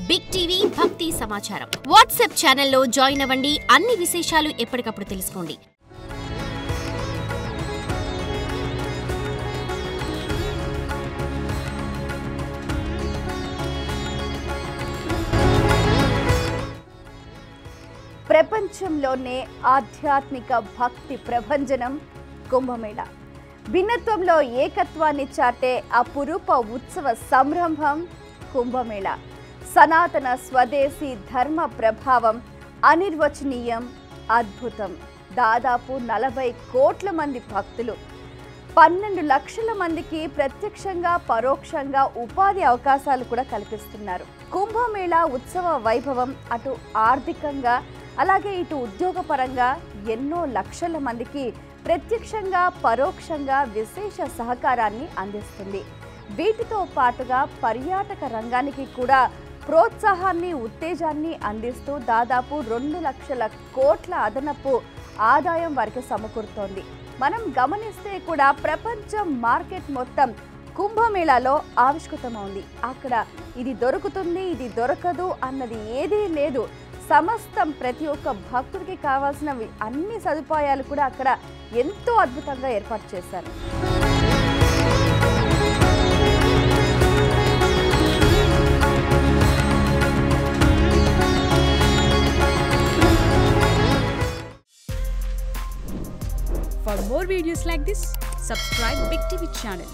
Big TV భక్తి సమాచారం WhatsApp ఛానల్లో జాయిన్ అవ్వండి. అన్ని విశేషాలు ఎప్పటికప్పుడు తెలుసుకోండి. ప్రపంచంలోనే ఆధ్యాత్మిక భక్తి ప్రభంజనం కుంభమేళ. భిన్నత్వంలో ఏకత్వాన్ని చాటే అపురూప ఉత్సవ సంరంభం కుంభమేళ. సనాతన స్వదేశీ ధర్మ ప్రభావం అనిర్వచనీయం, అద్భుతం. దాదాపు 40 కోట్ల మంది భక్తులు, 12 లక్షల మందికి ప్రత్యక్షంగా పరోక్షంగా ఉపాధి అవకాశాలు కూడా కల్పిస్తున్నారు. కుంభమేళ ఉత్సవ వైభవం అటు ఆర్థికంగా అలాగే ఇటు ఉద్యోగపరంగా ఎన్నో లక్షల మందికి ప్రత్యక్షంగా పరోక్షంగా విశేష సహకారాన్ని అందిస్తుంది. వీటితో పాటుగా పర్యాటక రంగానికి కూడా ప్రోత్సాహాన్ని ఉత్తేజాన్ని అందిస్తూ దాదాపు 2 లక్షల కోట్ల అదనపు ఆదాయం వారికి సమకూరుతోంది. మనం గమనిస్తే కూడా ప్రపంచ మార్కెట్ మొత్తం కుంభమేళాలో ఆవిష్కృతమవుంది. అక్కడ ఇది దొరుకుతుంది, ఇది దొరకదు అన్నది ఏదీ లేదు. సమస్తం ప్రతి ఒక్క భక్తుడికి కావాల్సిన అన్ని సదుపాయాలు కూడా అక్కడ ఎంతో అద్భుతంగా ఏర్పాటు చేశారు. For more videos like this, subscribe Big TV channel.